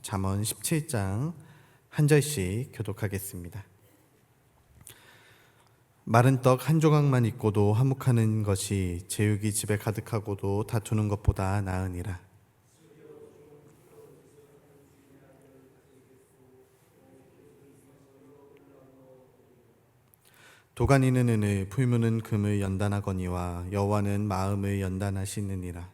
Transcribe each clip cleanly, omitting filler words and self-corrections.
잠언 17장 한 절씩 교독하겠습니다. 마른 떡 한 조각만 있고도 화목하는 것이 제육이 집에 가득하고도 다투는 것보다 나으니라. 도가니는 은을, 풀무는 금을 연단하거니와 여호와는 마음을 연단하시느니라.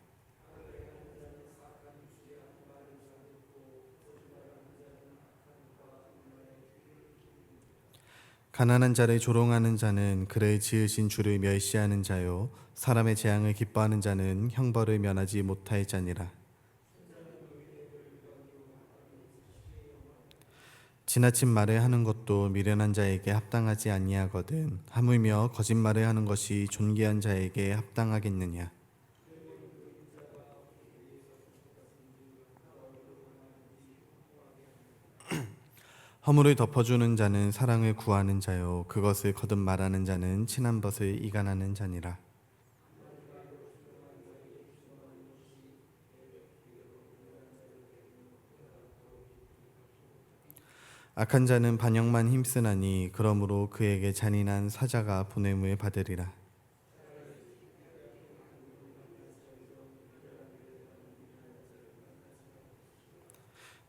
가난한 자를 조롱하는 자는 그를 지으신 주를 멸시하는 자요, 사람의 재앙을 기뻐하는 자는 형벌을 면하지 못할 자니라. 지나친 말을 하는 것도 미련한 자에게 합당하지 아니하거든 하물며 거짓말을 하는 것이 존귀한 자에게 합당하겠느냐. 허물을 덮어주는 자는 사랑을 구하는 자요, 그것을 거듭 말하는 자는 친한 것을 이간하는 자니라. 악한 자는 반역만 힘쓰나니 그러므로 그에게 잔인한 사자가 보냄을 받으리라.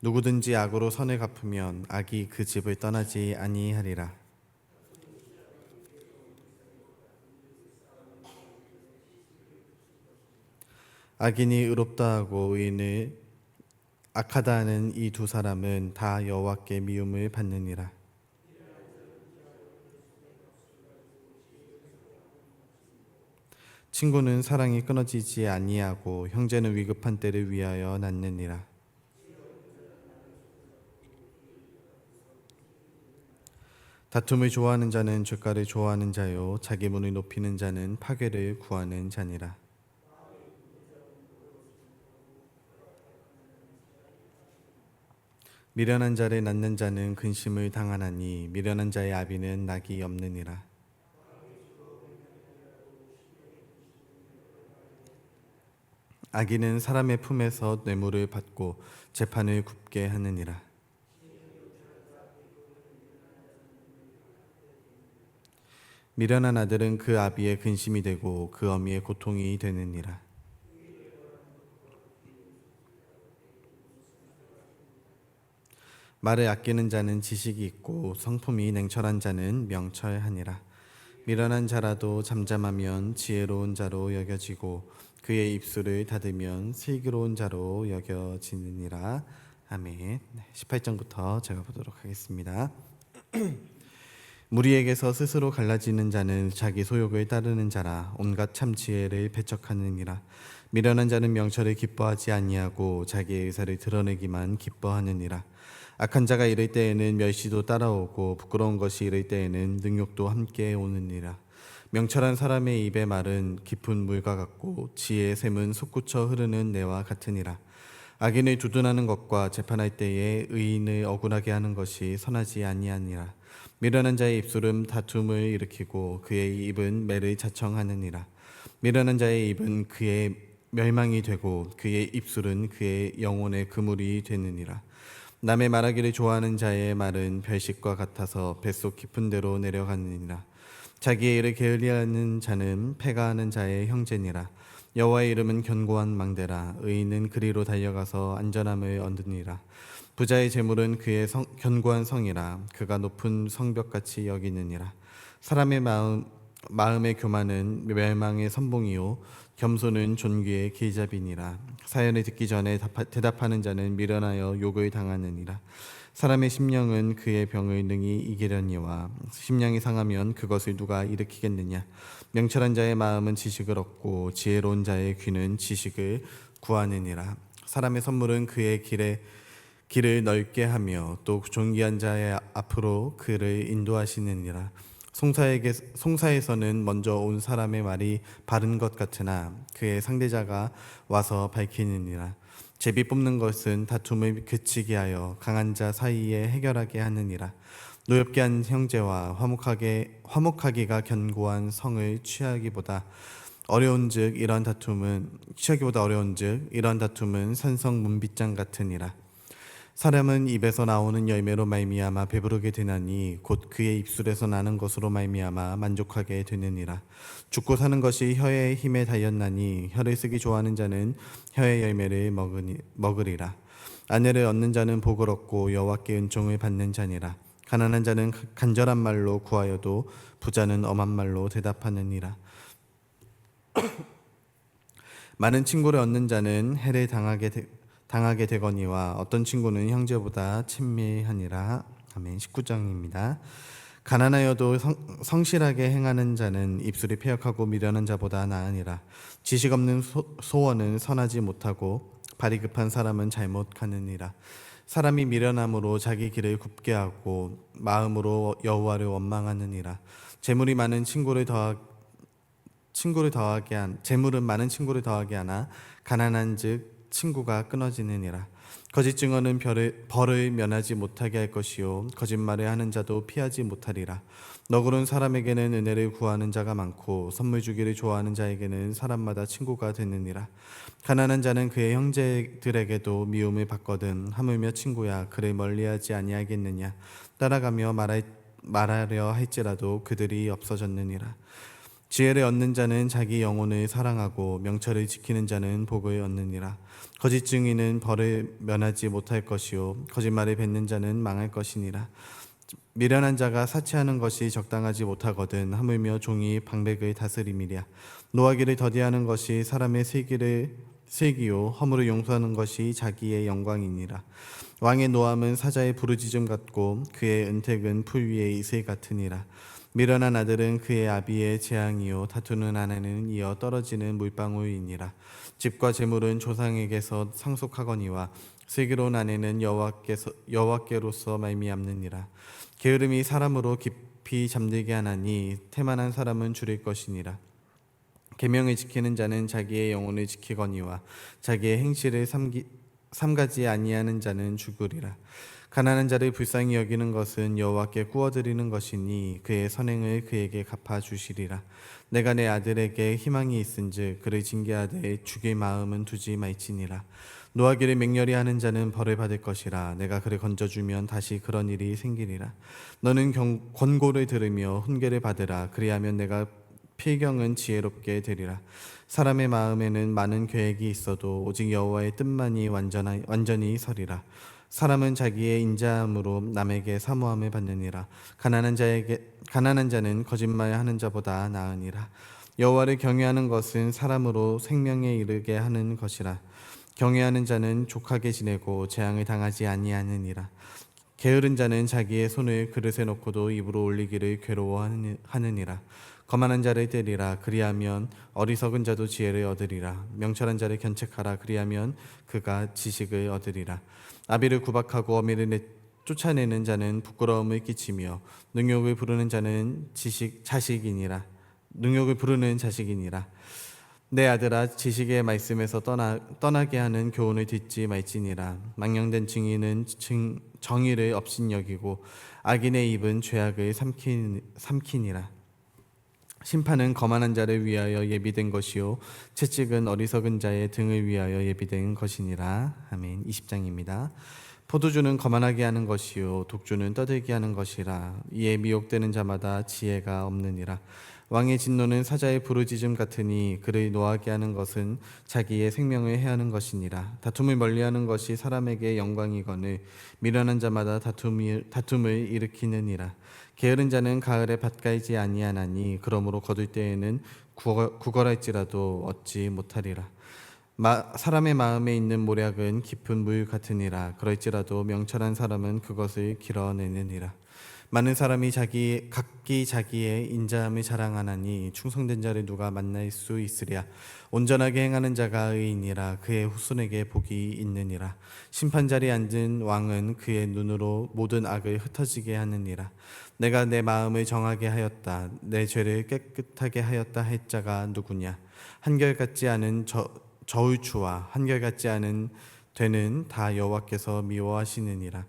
누구든지 악으로 선을 갚으면 악이 그 집을 떠나지 아니하리라. 악인이 의롭다 하고 의인을 악하다 하는 이 두 사람은 다 여호와께 미움을 받느니라. 친구는 사랑이 끊어지지 아니하고 형제는 위급한 때를 위하여 낳느니라. 다툼을 좋아하는 자는 죄가를 좋아하는 자요, 자기 문을 높이는 자는 파괴를 구하는 자니라. 미련한 자를 낳는 자는 근심을 당하나니 미련한 자의 아비는 낙이 없느니라. 악인은 사람의 품에서 뇌물을 받고 재판을 굽게 하느니라. 미련한 아들은 그 아비의 근심이 되고 그 어미의 고통이 되느니라. 말을 아끼는 자는 지식이 있고 성품이 냉철한 자는 명철하니라. 미련한 자라도 잠잠하면 지혜로운 자로 여겨지고 그의 입술을 닫으면 슬기로운 자로 여겨지느니라. 아멘. 18절부터 제가 보도록 하겠습니다. 무리에게서 스스로 갈라지는 자는 자기 소욕을 따르는 자라 온갖 참 지혜를 배척하느니라. 미련한 자는 명철을 기뻐하지 아니하고 자기의 의사를 드러내기만 기뻐하느니라. 악한 자가 이를 때에는 멸시도 따라오고 부끄러운 것이 이를 때에는 능욕도 함께 오느니라. 명철한 사람의 입의 말은 깊은 물과 같고 지혜의 샘은 솟구쳐 흐르는 내와 같으니라. 악인을 두둔하는 것과 재판할 때에 의인을 억울하게 하는 것이 선하지 아니하니라. 미련한 자의 입술은 다툼을 일으키고 그의 입은 매를 자청하느니라. 미련한 자의 입은 그의 멸망이 되고 그의 입술은 그의 영혼의 그물이 되느니라. 남의 말하기를 좋아하는 자의 말은 별식과 같아서 뱃속 깊은 데로 내려가느니라. 자기의 일을 게을리하는 자는 패가하는 자의 형제니라. 여호와의 이름은 견고한 망대라. 의인은 그리로 달려가서 안전함을 얻으니라. 부자의 재물은 그의 견고한 성이라. 그가 높은 성벽같이 여기느니라. 사람의 마음의 교만은 멸망의 선봉이요 겸손은 존귀의 길잡이니라. 사연을 듣기 전에 대답하는 자는 미련하여 욕을 당하느니라. 사람의 심령은 그의 병을 능히 이기려니와 심령이 상하면 그것을 누가 일으키겠느냐. 명철한 자의 마음은 지식을 얻고 지혜로운 자의 귀는 지식을 구하느니라. 사람의 선물은 그의 길을 넓게 하며 또 존귀한 자의 앞으로 그를 인도하시느니라. 송사에서는 먼저 온 사람의 말이 바른 것 같으나 그의 상대자가 와서 밝히느니라. 제비 뽑는 것은 다툼을 그치게 하여 강한 자 사이에 해결하게 하느니라. 노엽게 한 형제와 화목하기가 견고한 성을 취하기보다 어려운즉 이런 다툼은 산성 문빗장 같으니라. 사람은 입에서 나오는 열매로 말미암아 배부르게 되나니 곧 그의 입술에서 나는 것으로 말미암아 만족하게 되느니라. 죽고 사는 것이 혀의 힘에 달렸나니 혀를 쓰기 좋아하는 자는 혀의 열매를 먹으리라. 아내를 얻는 자는 복을 얻고 여호와께 은총을 받는 자니라. 가난한 자는 간절한 말로 구하여도 부자는 엄한 말로 대답하느니라. 많은 친구를 얻는 자는 해를 당하게 되거니와 어떤 친구는 형제보다 친밀하니라. 아멘. 19장입니다. 가난하여도 성실하게 행하는 자는 입술이 패역하고 미련한 자보다 나으니라. 지식 없는 소원은 선하지 못하고 발이 급한 사람은 잘못 가느니라. 사람이 미련함으로 자기 길을 굽게 하고 마음으로 여호와를 원망하느니라. 재물이 많은 재물은 많은 친구를 더하게 하나 가난한즉 친구가 끊어지느니라. 거짓 증언은 벌을 면하지 못하게 할 것이요 거짓말을 하는 자도 피하지 못하리라. 너그러운 사람에게는 은혜를 구하는 자가 많고 선물 주기를 좋아하는 자에게는 사람마다 친구가 되느니라. 가난한 자는 그의 형제들에게도 미움을 받거든 하물며 친구야 그를 멀리하지 아니하겠느냐. 따라가며 말하려 할지라도 그들이 없어졌느니라. 지혜를 얻는 자는 자기 영혼을 사랑하고 명철을 지키는 자는 복을 얻느니라. 거짓 증인은 벌을 면하지 못할 것이요 거짓말을 뱉는 자는 망할 것이니라. 미련한 자가 사치하는 것이 적당하지 못하거든 하물며 종이 방백을 다스림이랴. 노하기를 더디하는 것이 사람의 슬기요 허물을 용서하는 것이 자기의 영광이니라. 왕의 노함은 사자의 부르짖음 같고 그의 은택은 풀 위의 이슬 같으니라. 미련한 아들은 그의 아비의 재앙이요 다투는 아내는 이어 떨어지는 물방울이니라. 집과 재물은 조상에게서 상속하거니와 슬기로운 아내는 여호와께로서 말미암느니라. 게으름이 사람으로 깊이 잠들게 하나니 태만한 사람은 줄일 것이니라. 계명을 지키는 자는 자기의 영혼을 지키거니와 자기의 행실을 삼가지 아니하는 자는 죽으리라. 가난한 자를 불쌍히 여기는 것은 여호와께 구워드리는 것이니 그의 선행을 그에게 갚아주시리라. 내가 내 아들에게 희망이 있은즉 그를 징계하되 죽일 마음은 두지 말지니라. 노하기를 맹렬히 하는 자는 벌을 받을 것이라. 내가 그를 건져주면 다시 그런 일이 생기리라. 너는 권고를 들으며 훈계를 받으라. 그리하면 내가 필경은 지혜롭게 되리라. 사람의 마음에는 많은 계획이 있어도 오직 여호와의 뜻만이 완전히 서리라. 사람은 자기의 인자함으로 남에게 사모함을 받느니라. 가난한 자는 거짓말하는 자보다 나으니라. 여호와를 경외하는 것은 사람으로 생명에 이르게 하는 것이라. 경외하는 자는 족하게 지내고 재앙을 당하지 아니하느니라. 게으른 자는 자기의 손을 그릇에 놓고도 입으로 올리기를 괴로워하느니라. 거만한 자를 때리라. 그리하면 어리석은 자도 지혜를 얻으리라. 명철한 자를 견책하라. 그리하면 그가 지식을 얻으리라. 아비를 구박하고 어미를 쫓아내는 자는 부끄러움을 끼치며 능욕을 부르는 자식이니라. 내 아들아 지식의 말씀에서 떠나게 하는 교훈을 듣지 말지니라. 망령된 증인은 정의를 업신여기고 악인의 입은 죄악을 삼키니라. 심판은 거만한 자를 위하여 예비된 것이요 채찍은 어리석은 자의 등을 위하여 예비된 것이니라. 아멘. 20장입니다. 포도주는 거만하게 하는 것이요 독주는 떠들게 하는 것이라. 이에 미혹되는 자마다 지혜가 없느니라. 왕의 진노는 사자의 부르짖음 같으니 그를 노하게 하는 것은 자기의 생명을 해하는 것이니라. 다툼을 멀리하는 것이 사람에게 영광이거늘 미련한 자마다 다툼을 일으키느니라. 게으른 자는 가을에 밭 갈지 아니하나니 그러므로 거둘 때에는 구걸할지라도 얻지 못하리라. 사람의 마음에 있는 모략은 깊은 물 같으니라. 그럴지라도 명철한 사람은 그것을 길어내느니라. 많은 사람이 각기 자기의 인자함을 자랑하나니 충성된 자를 누가 만날 수 있으랴. 온전하게 행하는 자가 의인이라. 그의 후손에게 복이 있느니라. 심판자리에 앉은 왕은 그의 눈으로 모든 악을 흩어지게 하느니라. 내가 내 마음을 정하게 하였다. 내 죄를 깨끗하게 하였다 할 자가 누구냐. 한결같지 않은 저울추와 한결같지 않은 되는 다 여호와께서 미워하시느니라.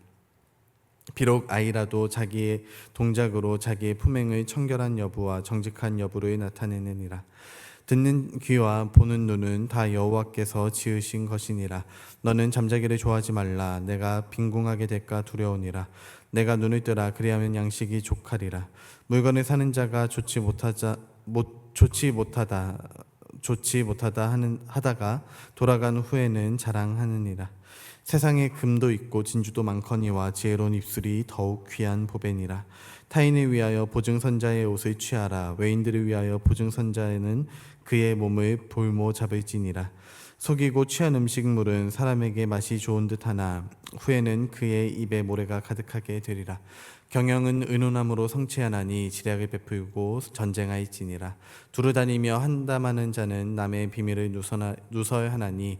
비록 아이라도 자기의 동작으로 자기의 품행의 청결한 여부와 정직한 여부를 나타내느니라. 듣는 귀와 보는 눈은 다 여호와께서 지으신 것이니라. 너는 잠자기를 좋아하지 말라. 내가 빈궁하게 될까 두려우니라. 내가 눈을 뜨라 그리하면 양식이 족하리라. 물건을 사는 자가 좋지 못하다 하다가 돌아간 후에는 자랑하느니라. 세상에 금도 있고 진주도 많거니와 지혜로운 입술이 더욱 귀한 보배니라. 타인을 위하여 보증선자의 옷을 취하라. 외인들을 위하여 보증선자는 그의 몸을 볼모 잡을지니라. 속이고 취한 음식물은 사람에게 맛이 좋은 듯하나 후에는 그의 입에 모래가 가득하게 되리라. 경영은 의논함으로 성취하나니 지략을 베풀고 전쟁하일지니라. 두루다니며 한담하는 자는 남의 비밀을 누설하나니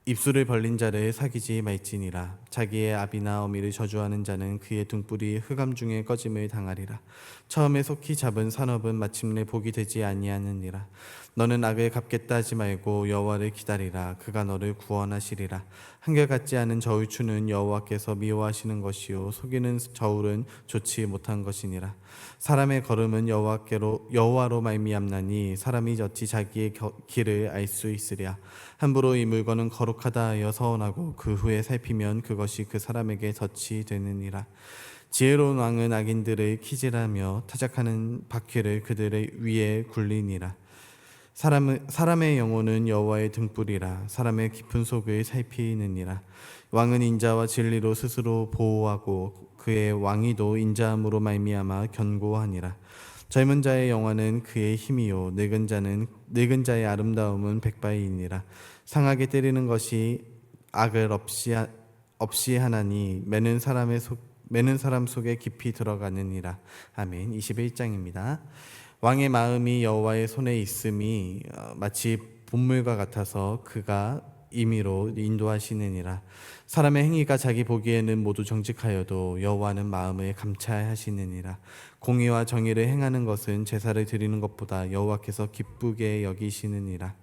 입술을 벌린 자를 사귀지 말지니라. 자기의 아비나 어미를 저주하는 자는 그의 등불이 흑암 중에 꺼짐을 당하리라. 처음에 속히 잡은 산업은 마침내 복이 되지 아니하느니라. 너는 악을 갚겠다 하지 말고 여호와를 기다리라. 그가 너를 구원하시리라. 한결같지 않은 저울 추는 여호와께서 미워하시는 것이요 속이는 저울은 좋지 못한 것이니라. 사람의 걸음은 여호와로 말미암나니 사람이 어찌 자기의 길을 알 수 있으랴. 함부로 이 물건은 거룩하다 하여 서원하고 그 후에 살피면 그것이 그 사람에게 덫이 되느니라. 지혜로운 왕은 악인들을 키질하며 타작하는 바퀴를 그들의 위에 굴리니라. 사람의 영혼은 여호와의 등불이라. 사람의 깊은 속을 살피느니라. 왕은 인자와 진리로 스스로 보호하고 그의 왕위도 인자함으로 말미암아 견고하니라. 젊은 자의 영화는 그의 힘이요 늙은 자의 아름다움은 백발이니라. 상하게 때리는 것이 악을 없이 하나니 매는 사람 속에 깊이 들어가느니라. 아멘. 21장입니다. 왕의 마음이 여호와의 손에 있음이 마치 본물과 같아서 그가 임의로 인도하시느니라. 사람의 행위가 자기 보기에는 모두 정직하여도 여호와는 마음을 감찰하시느니라. 공의와 정의를 행하는 것은 제사를 드리는 것보다 여호와께서 기쁘게 여기시느니라.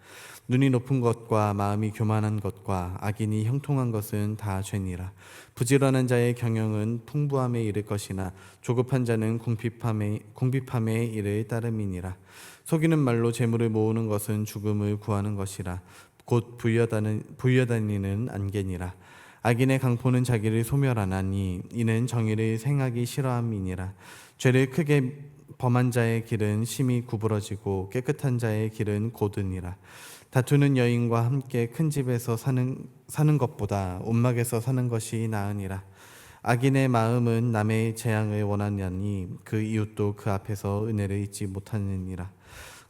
눈이 높은 것과 마음이 교만한 것과 악인이 형통한 것은 다 죄니라. 부지런한 자의 경영은 풍부함에 이를 것이나 조급한 자는 궁핍함에 이를 따름이니라. 속이는 말로 재물을 모으는 것은 죽음을 구하는 것이라. 곧 부여다니는 안개니라. 악인의 강포는 자기를 소멸하나니 이는 정의를 행하기 싫어함이니라. 죄를 크게 범한 자의 길은 심히 구부러지고 깨끗한 자의 길은 고드니라. 다투는 여인과 함께 큰 집에서 사는 것보다 온막에서 사는 것이 나으니라. 악인의 마음은 남의 재앙을 원하냐니 그 이웃도 그 앞에서 은혜를 잊지 못하느니라.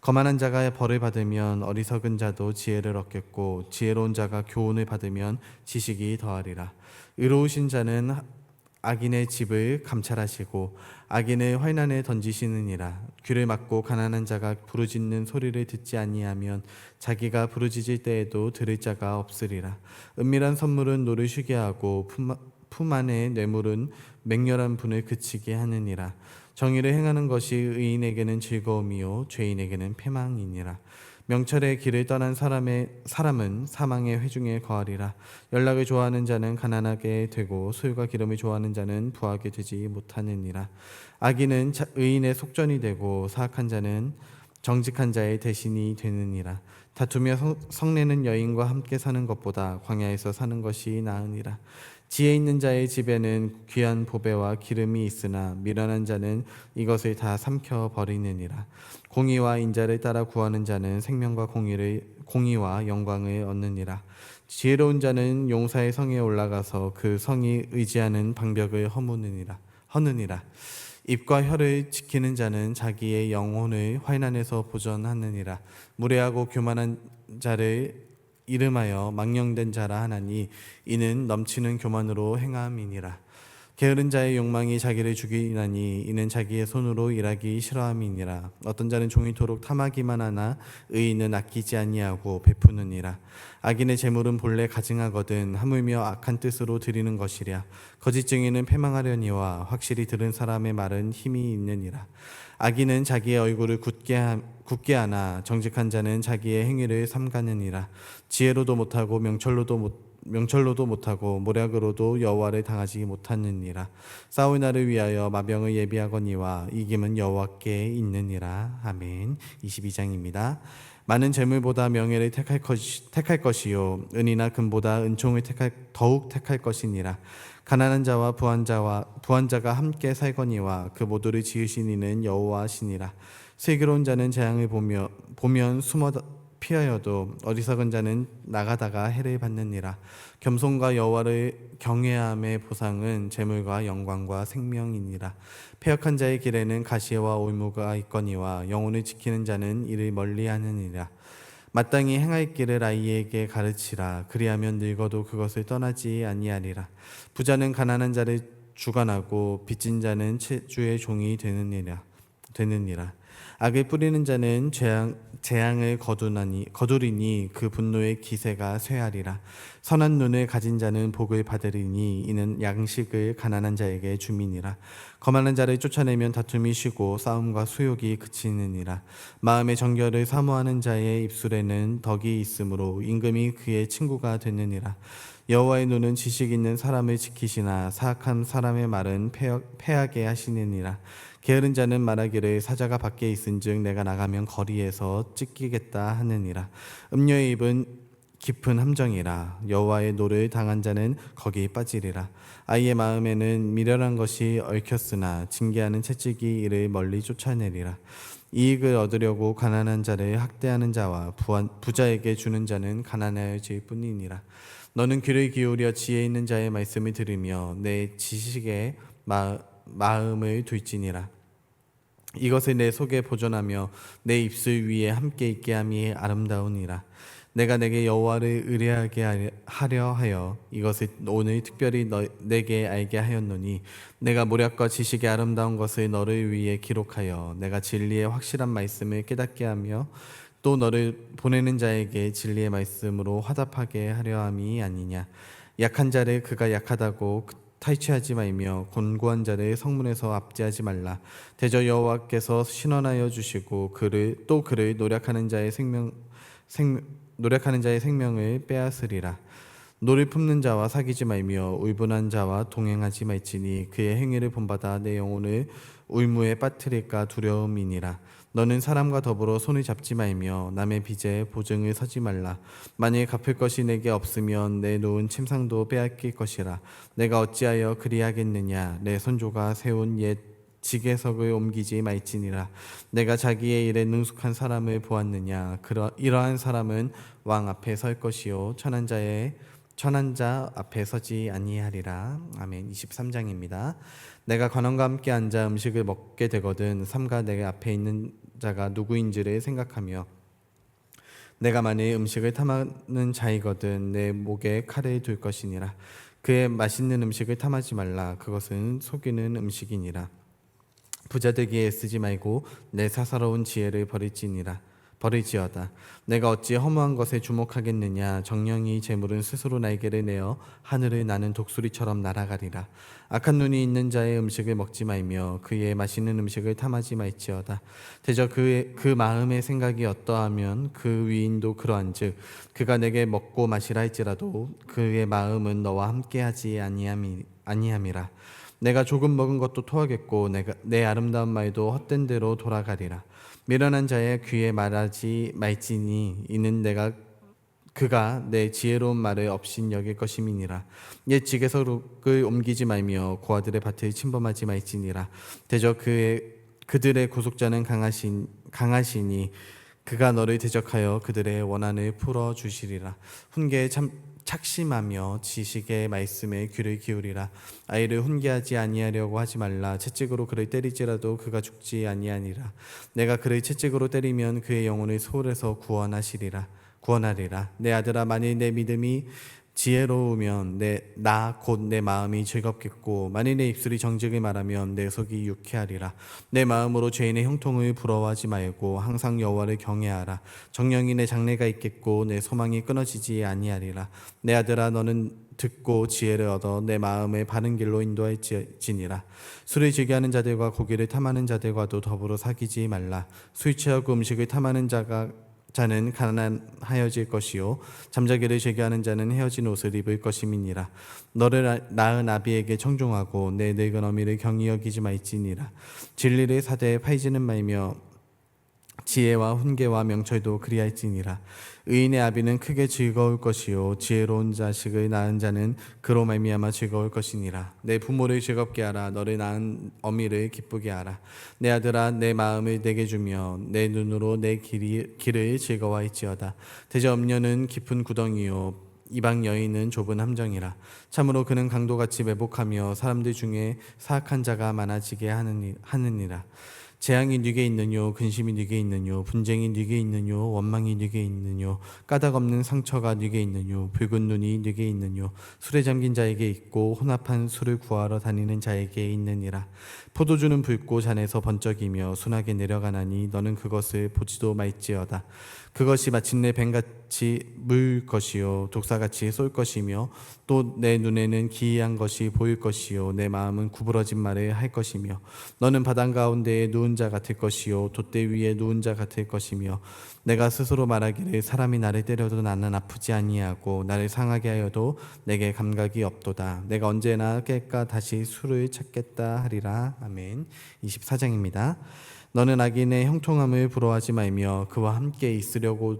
거만한 자가 벌을 받으면 어리석은 자도 지혜를 얻겠고 지혜로운 자가 교훈을 받으면 지식이 더하리라. 의로우신 자는 악인의 집을 감찰하시고 악인을 환난에 던지시느니라. 귀를 막고 가난한 자가 부르짖는 소리를 듣지 아니하면 자기가 부르짖을 때에도 들을 자가 없으리라. 은밀한 선물은 노를 쉬게 하고 품 안의 뇌물은 맹렬한 분을 그치게 하느니라. 정의를 행하는 것이 의인에게는 즐거움이요 죄인에게는 패망이니라. 명철의 길을 떠난 사람은 사망의 회중에 거하리라. 연락을 좋아하는 자는 가난하게 되고 소유가 기름을 좋아하는 자는 부하게 되지 못하느니라. 악인은 의인의 속전이 되고 사악한 자는 정직한 자의 대신이 되느니라. 다투며 성내는 여인과 함께 사는 것보다 광야에서 사는 것이 나으니라. 지혜 있는 자의 집에는 귀한 보배와 기름이 있으나 미련한 자는 이것을 다 삼켜 버리느니라. 공의와 인자를 따라 구하는 자는 생명과 공의와 영광을 얻느니라. 지혜로운 자는 용사의 성에 올라가서 그 성이 의지하는 방벽을 허느니라. 입과 혀를 지키는 자는 자기의 영혼을 환난에서 보전하느니라. 무례하고 교만한 자를 이름하여 망령된 자라 하나니 이는 넘치는 교만으로 행함이니라. 게으른 자의 욕망이 자기를 죽이나니 이는 자기의 손으로 일하기 싫어함이니라. 어떤 자는 종이토록 탐하기만 하나 의인은 아끼지 아니하고 베푸느니라. 악인의 재물은 본래 가증하거든 하물며 악한 뜻으로 드리는 것이랴. 거짓 증인은 패망하려니와 확실히 들은 사람의 말은 힘이 있느니라. 악인은 자기의 얼굴을 굳게 하나 정직한 자는 자기의 행위를 삼가느니라. 지혜로도 못하고 명철로도 못하고 모략으로도 여호와를 당하지 못하느니라. 싸울 날을 위하여 마병을 예비하거니와 이김은 여호와께 있느니라. 아멘. 22장입니다. 많은 재물보다 명예를 택할 것이요 은이나 금보다 은총을 더욱 택할 것이니라. 가난한 자와 부한자가 함께 살거니와 그 모두를 지으신 이는 여호와시니라. 슬기로운 자는 재앙을 보면 숨어 피하여도 어리석은 자는 나가다가 해를 받느니라. 겸손과 여호와를 경외함의 보상은 재물과 영광과 생명이니라. 패역한 자의 길에는 가시와 올무가 있거니와 영혼을 지키는 자는 이를 멀리하느니라. 마땅히 행할 길을 아이에게 가르치라. 그리하면 늙어도 그것을 떠나지 아니하리라. 부자는 가난한 자를 주관하고 빚진 자는 채주의 종이 되느니라. 악을 뿌리는 자는 재앙을 거두리니 그 분노의 기세가 쇠하리라. 선한 눈을 가진 자는 복을 받으리니 이는 양식을 가난한 자에게 줌이니라. 거만한 자를 쫓아내면 다툼이 쉬고 싸움과 수욕이 그치느니라. 마음의 정결을 사모하는 자의 입술에는 덕이 있으므로 임금이 그의 친구가 되느니라. 여호와의 눈은 지식 있는 사람을 지키시나 사악한 사람의 말은 패하게 하시느니라. 게으른 자는 말하기를 사자가 밖에 있은즉 내가 나가면 거리에서 찢기겠다 하느니라. 음녀의 입은 깊은 함정이라. 여호와의 노를 당한 자는 거기에 빠지리라. 아이의 마음에는 미련한 것이 얽혔으나 징계하는 채찍이 이를 멀리 쫓아내리라. 이익을 얻으려고 가난한 자를 학대하는 자와 부자에게 주는 자는 가난하여질 뿐이니라. 너는 귀를 기울여 지혜 있는 자의 말씀을 들으며 내 지식에 마음을 둘지니라. 이것을 내 속에 보존하며 내 입술 위에 함께 있게 함이 아름다우니라. 내가 내게 여호와를 의뢰하게 하려 하여 이것을 오늘 특별히 내게 알게 하였노니 내가 모략과 지식의 아름다운 것을 너를 위해 기록하여 내가 진리의 확실한 말씀을 깨닫게 하며 또 너를 보내는 자에게 진리의 말씀으로 화답하게 하려 함이 아니냐. 약한 자를 그가 약하다고 탈취하지 말며 곤고한 자를 성문에서 압제하지 말라. 대저 여호와께서 신원하여 주시고 그를 노력하는 자의 생명을 빼앗으리라. 노를 품는 자와 사귀지 말며 울분한 자와 동행하지 말지니 그의 행위를 본받아 내 영혼을 울무에 빠뜨릴까 두려움이니라. 너는 사람과 더불어 손을 잡지 말며 남의 빚에 보증을 서지 말라. 만일 갚을 것이 내게 없으면 내 놓은 침상도 빼앗길 것이라. 내가 어찌하여 그리하겠느냐. 내 손조가 세운 옛 지게석을 옮기지 말지니라. 내가 자기의 일에 능숙한 사람을 보았느냐. 이러한 사람은 왕 앞에 설 것이요 천한 자 앞에 서지 아니하리라. 아멘. 23장입니다. 내가 관원과 함께 앉아 음식을 먹게 되거든 삼가 내 앞에 있는 자가 누구인지를 생각하며 내가 만일 음식을 탐하는 자이거든 내 목에 칼을 둘 것이니라. 그의 맛있는 음식을 탐하지 말라. 그것은 속이는 음식이니라. 부자 되기에 애쓰지 말고 내 사사로운 지혜를 버릴지어다. 내가 어찌 허무한 것에 주목하겠느냐. 정령이 재물은 스스로 날개를 내어 하늘을 나는 독수리처럼 날아가리라. 악한 눈이 있는 자의 음식을 먹지 말며 그의 맛있는 음식을 탐하지 말지어다. 대저 그 마음의 생각이 어떠하면 그 위인도 그러한즉 그가 내게 먹고 마시라 할지라도 그의 마음은 너와 함께하지 아니함이라. 내가 조금 먹은 것도 토하겠고 내 아름다운 말도 헛된 대로 돌아가리라. 미련한 자의 귀에 말하지 말지니 이는 그가 내 지혜로운 말을 업신 여길 것임이니라. 옛 지게석을 옮기지 말며 고아들의 밭을 침범하지 말지니라. 대저 그들의 구속자는 강하시니 그가 너를 대적하여 그들의 원한을 풀어주시리라. 훈계에 착심하며 지식의 말씀에 귀를 기울이라. 아이를 훈계하지 아니하려고 하지 말라. 채찍으로 그를 때리지라도 그가 죽지 아니하니라. 내가 그를 채찍으로 때리면 그의 영혼을 소홀에서 구원하리라. 내 아들아, 만일 내 믿음이 지혜로우면 곧 내 마음이 즐겁겠고 만일 내 입술이 정직을 말하면 내 속이 유쾌하리라. 내 마음으로 죄인의 형통을 부러워하지 말고 항상 여호와를 경외하라. 정령이 내 장래가 있겠고 내 소망이 끊어지지 아니하리라. 내 아들아, 너는 듣고 지혜를 얻어 내 마음을 바른 길로 인도할지니라. 술을 즐겨하는 자들과 고기를 탐하는 자들과도 더불어 사귀지 말라. 술 취하고 음식을 탐하는 자는 가난하여질 것이요 잠자기를 즐겨하는 자는 헤어진 옷을 입을 것임이니라. 너를 낳은 아비에게 청종하고 내 늙은 어미를 경히 여기지 말지니라. 진리를 사대에 팔지는 말며 지혜와 훈계와 명철도 그리할지니라. 의인의 아비는 크게 즐거울 것이요 지혜로운 자식을 낳은 자는 그로 말미암아 즐거울 것이니라. 내 부모를 즐겁게 하라. 너를 낳은 어미를 기쁘게 하라. 내 아들아, 내 마음을 내게 주며 내 눈으로 내 길을 즐거워할지어다. 대저 음녀는 깊은 구덩이요 이방 여인은 좁은 함정이라. 참으로 그는 강도같이 매복하며 사람들 중에 사악한 자가 많아지게 하느니라. 재앙이 네게 있느뇨, 근심이 네게 있느뇨, 분쟁이 네게 있느뇨, 원망이 네게 있느뇨, 까닭 없는 상처가 네게 있느뇨, 붉은 눈이 네게 있느뇨, 술에 잠긴 자에게 있고 혼합한 술을 구하러 다니는 자에게 있느니라. 포도주는 붉고 잔에서 번쩍이며 순하게 내려가나니 너는 그것을 보지도 말지어다. 그것이 마침내 뱀같이 물 것이요 독사같이 쏠 것이며 또 내 눈에는 기이한 것이 보일 것이요 내 마음은 구부러진 말을 할 것이며 너는 바다 가운데에 누운 자 같을 것이요 돛대 위에 누운 자 같을 것이며 내가 스스로 말하기를 사람이 나를 때려도 나는 아프지 아니하고 나를 상하게 하여도 내게 감각이 없도다. 내가 언제나 깰까 다시 술을 찾겠다 하리라. 아멘. 24장입니다. 너는 악인의 형통함을 부러워하지 말며 그와 함께 있으려고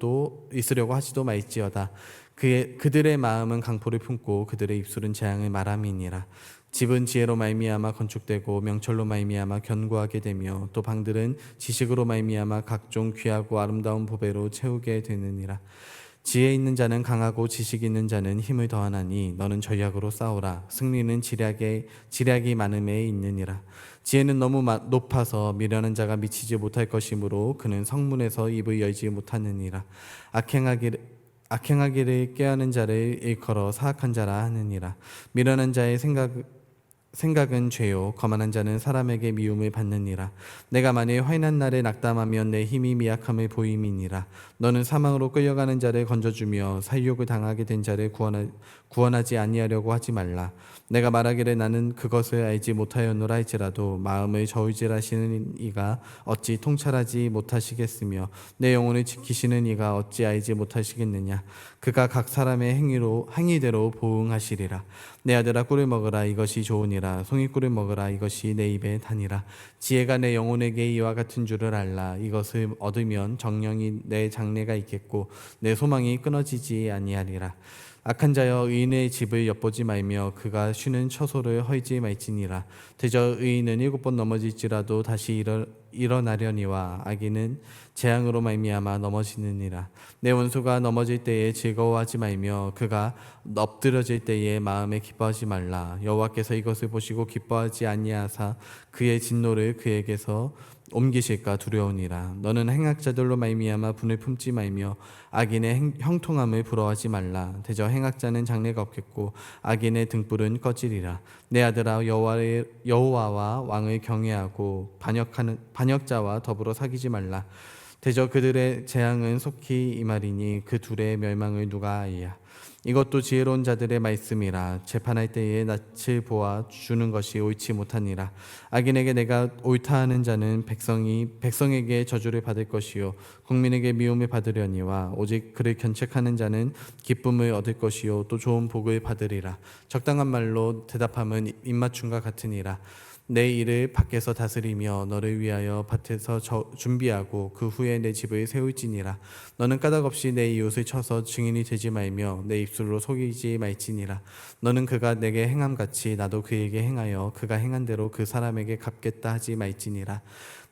하지도 말지어다. 그들의 마음은 강포를 품고 그들의 입술은 재앙을 말함이니라. 집은 지혜로 말미암아 건축되고 명철로 말미암아 견고하게 되며 또 방들은 지식으로 말미암아 각종 귀하고 아름다운 보배로 채우게 되느니라. 지혜 있는 자는 강하고 지식 있는 자는 힘을 더하나니 너는 전략으로 싸우라. 승리는 지략이 많음에 있느니라. 지혜는 너무 높아서 미련한 자가 미치지 못할 것이므로 그는 성문에서 입을 열지 못하느니라. 악행하기를 꾀하는 자를 일컬어 사악한 자라 하느니라. 미련한 자의 생각은 죄요 거만한 자는 사람에게 미움을 받느니라. 내가 만일 화인한 날에 낙담하면 내 힘이 미약함을 보임이니라. 너는 사망으로 끌려가는 자를 건져주며 살육을 당하게 된 자를 구원하지 아니하려고 하지 말라. 내가 말하기를 나는 그것을 알지 못하였노라 할지라도 마음을 저울질하시는 이가 어찌 통찰하지 못하시겠으며 내 영혼을 지키시는 이가 어찌 알지 못하시겠느냐. 그가 각 사람의 행위대로 보응하시리라. 내 아들아 꿀을 먹으라. 이것이 좋으니라. 송이꿀을 먹으라. 이것이 내 입에 다니라. 지혜가 내 영혼에게 이와 같은 줄을 알라. 이것을 얻으면 정령이 내 장래가 있겠고 내 소망이 끊어지지 아니하리라. 악한 자여 의인의 집을 엿보지 말며 그가 쉬는 처소를 헐지 말지니라. 대저 의인은 7번 넘어질지라도 다시 일어나려니와 악인은 재앙으로 말미암아 넘어지느니라. 내 원수가 넘어질 때에 즐거워하지 말며 그가 엎드러질 때에 마음에 기뻐하지 말라. 여호와께서 이것을 보시고 기뻐하지 아니하사 그의 진노를 그에게서 옮기실까 두려우니라. 너는 행악자들로 말미암아 분을 품지 말며 악인의 형통함을 부러워하지 말라. 대저 행악자는 장래가 없겠고 악인의 등불은 꺼지리라. 내 아들아 여호와와 왕을 경외하고 반역자와 더불어 사귀지 말라. 대저 그들의 재앙은 속히 임하리니 그 둘의 멸망을 누가 알랴. 이것도 지혜로운 자들의 말씀이라. 재판할 때에 낯을 보아 주는 것이 옳지 못하니라. 악인에게 내가 옳다 하는 자는 백성에게 저주를 받을 것이요 국민에게 미움을 받으려니와 오직 그를 견책하는 자는 기쁨을 얻을 것이요 또 좋은 복을 받으리라. 적당한 말로 대답함은 입맞춤과 같으니라. 내 일을 밖에서 다스리며 너를 위하여 밭에서 준비하고 그 후에 내 집을 세울지니라. 너는 까닭 없이 내 이웃을 쳐서 증인이 되지 말며 내 입술로 속이지 말지니라. 너는 그가 내게 행함같이 나도 그에게 행하여 그가 행한 대로 그 사람에게 갚겠다 하지 말지니라.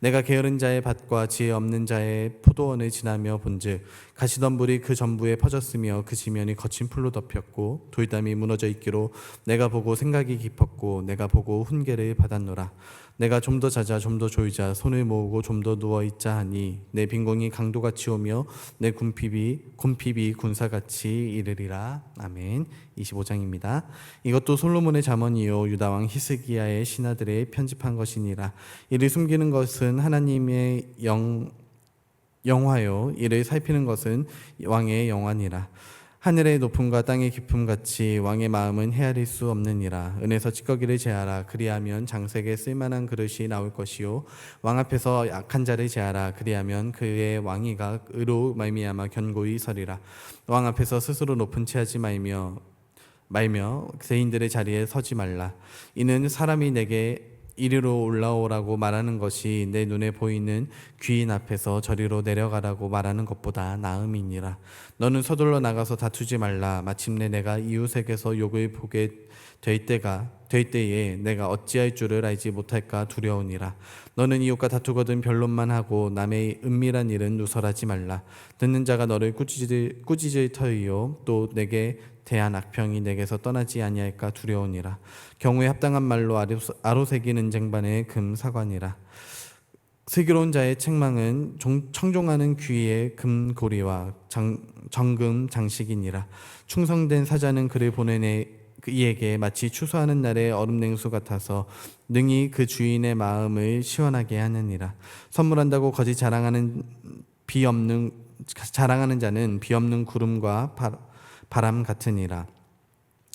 내가 게으른 자의 밭과 지혜 없는 자의 포도원을 지나며 본즉 가시덤불이 그 전부에 퍼졌으며 그 지면이 거친 풀로 덮였고 돌담이 무너져 있기로 내가 보고 생각이 깊었고 내가 보고 훈계를 받았노라. 내가 좀 더 자자 좀 더 졸자 손을 모으고 좀 더 누워 있자 하니 내 빈공이 강도같이 오며 내 곰핍이 군사같이 이르리라. 아멘. 25장입니다. 이것도 솔로몬의 잠언이요 유다 왕 히스기야의 신하들의 편집한 것이니라. 이를 숨기는 것은 하나님의 영화요 이를 살피는 것은 왕의 영화니라. 하늘의 높음과 땅의 깊음 같이 왕의 마음은 헤아릴 수 없느니라. 은에서 찌꺼기를 제하라. 그리하면 장색에 쓸만한 그릇이 나올 것이요 왕 앞에서 악한 자를 제하라. 그리하면 그의 왕위가 의로 말미암아 견고히 서리라. 왕 앞에서 스스로 높은 채 하지 말며 세인들의 자리에 서지 말라. 이는 사람이 내게 이리로 올라오라고 말하는 것이 내 눈에 보이는 귀인 앞에서 저리로 내려가라고 말하는 것보다 나음이니라. 너는 서둘러 나가서 다투지 말라. 마침내 내가 이웃에게서 욕을 보게 될 때에 내가 어찌할 줄을 알지 못할까 두려우니라. 너는 이웃과 다투거든 변론만 하고 남의 은밀한 일은 누설하지 말라. 듣는 자가 너를 꾸짖을 터이요 또 내게 대한 악평이 내게서 떠나지 아니할까 두려우니라. 경우에 합당한 말로 아로새기는 쟁반의 금 사관이라. 슬기로운 자의 책망은 청종하는 귀의 금고리와 정금 장식이니라. 충성된 사자는 그를 보내네 이에게 마치 추수하는 날의 얼음 냉수 같아서 능히 그 주인의 마음을 시원하게 하느니라. 선물한다고 거짓 자랑하는 자는 비 없는 구름과 바람 같으니라.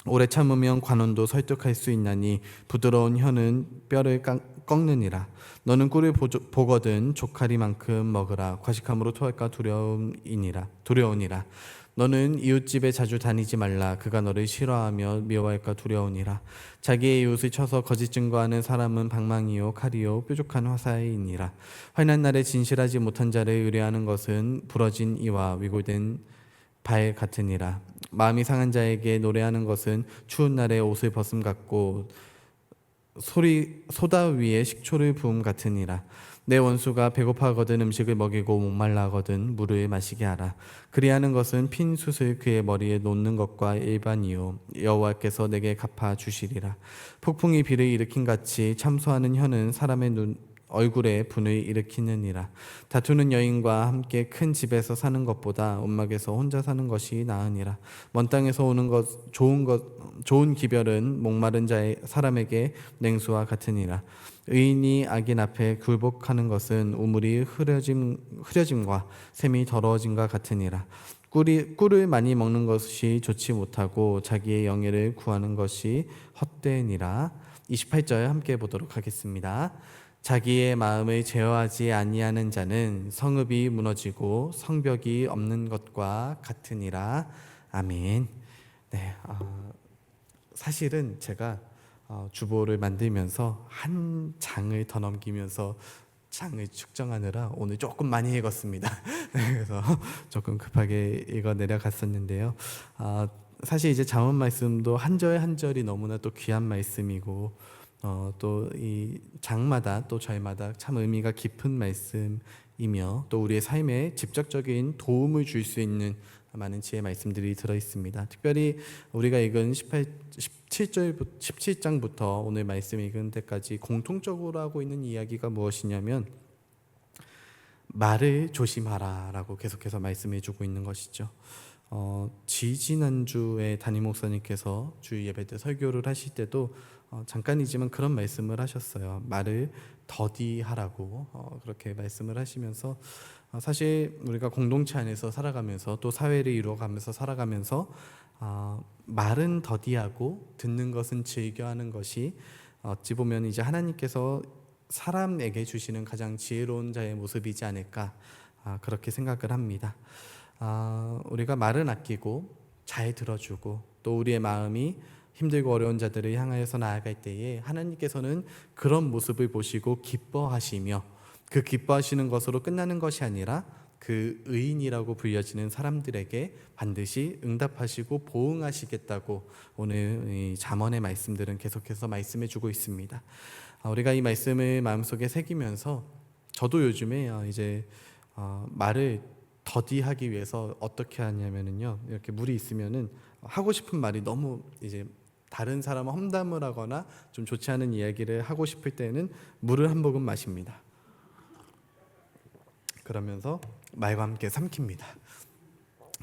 오래 참으면 관원도 설득할 수 있나니 부드러운 혀는 뼈를 꺾느니라. 너는 꿀을 보거든 조카리만큼 먹으라. 과식함으로 토할까 두려우니라. 너는 이웃집에 자주 다니지 말라. 그가 너를 싫어하며 미워할까 두려우니라. 자기의 이웃을 쳐서 거짓 증거하는 사람은 방망이요 칼이요 뾰족한 화살이니라. 환난 날에 진실하지 못한 자를 의뢰하는 것은 부러진 이와 위골된 발 같으니라. 마음이 상한 자에게 노래하는 것은 추운 날에 옷을 벗음 같고 소다 위에 식초를 부음 같으니라. 내 원수가 배고파하거든 음식을 먹이고 목말라하거든 물을 마시게 하라. 그리하는 것은 핀 숯을 그의 머리에 놓는 것과 일반이요 여호와께서 내게 갚아 주시리라. 폭풍이 비를 일으킨 같이 참소하는 혀는 사람의 얼굴에 분을 일으키느니라. 다투는 여인과 함께 큰 집에서 사는 것보다 움막에서 혼자 사는 것이 나으니라. 먼 땅에서 오는 좋은 기별은 목마른 사람에게 냉수와 같으니라. 의인이 악인 앞에 굴복하는 것은 우물이 흐려짐과 샘이 더러워짐과 같으니라. 꿀을 많이 먹는 것이 좋지 못하고 자기의 영예를 구하는 것이 헛되니라. 28절 함께 보도록 하겠습니다. 자기의 마음을 제어하지 아니하는 자는 성읍이 무너지고 성벽이 없는 것과 같으니라. 아멘. 네, 사실은 제가 주보를 만들면서 한 장을 더 넘기면서 장을 측정하느라 오늘 조금 많이 읽었습니다. 그래서 조금 급하게 읽어 내려갔었는데요. 사실 이제 잠언 말씀도 한 절 한 절이 너무나 또 귀한 말씀이고 또 이 장마다 또 절마다 참 의미가 깊은 말씀이며 또 우리의 삶에 직접적인 도움을 줄 수 있는 많은 지혜 말씀들이 들어 있습니다. 특별히 우리가 읽은 17장부터 오늘 말씀 읽은 데까지 공통적으로 하고 있는 이야기가 무엇이냐면 말을 조심하라라고 계속해서 말씀해 주고 있는 것이죠. 지지난주에 담임 목사님께서 주일 예배 때 설교를 하실 때도 잠깐이지만 그런 말씀을 하셨어요. 말을 더디하라고 그렇게 말씀을 하시면서 사실 우리가 공동체 안에서 살아가면서 또 사회를 이루어가면서 살아가면서 말은 더디하고 듣는 것은 즐겨하는 것이 어찌 보면 이제 하나님께서 사람에게 주시는 가장 지혜로운 자의 모습이지 않을까 그렇게 생각을 합니다. 우리가 말은 아끼고 잘 들어주고 또 우리의 마음이 힘들고 어려운 자들을 향하여서 나아갈 때에 하나님께서는 그런 모습을 보시고 기뻐하시며 그 기뻐하시는 것으로 끝나는 것이 아니라 그 의인이라고 불려지는 사람들에게 반드시 응답하시고 보응하시겠다고 오늘 이 잠언의 말씀들은 계속해서 말씀해 주고 있습니다. 우리가 이 말씀을 마음속에 새기면서 저도 요즘에 이제 말을 더디하기 위해서 어떻게 하냐면요, 이렇게 물이 있으면은 하고 싶은 말이 너무 이제 다른 사람을 험담을 하거나 좀 좋지 않은 이야기를 하고 싶을 때는 물을 한 모금 마십니다. 그러면서 말과 함께 삼킵니다.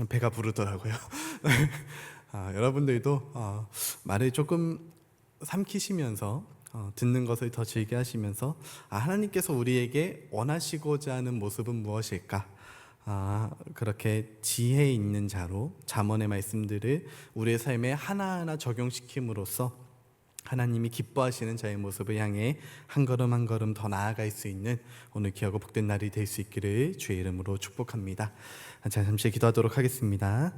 배가 부르더라고요. 여러분들도 말을 조금 삼키시면서 듣는 것을 더 즐겨 하시면서 하나님께서 우리에게 원하시고자 하는 모습은 무엇일까? 그렇게 지혜 있는 자로 잠언의 말씀들을 우리의 삶에 하나하나 적용시킴으로써 하나님이 기뻐하시는 자의 모습을 향해 한 걸음 한 걸음 더 나아갈 수 있는 오늘 귀하고 복된 날이 될 수 있기를 주의 이름으로 축복합니다. 자, 잠시 기도하도록 하겠습니다.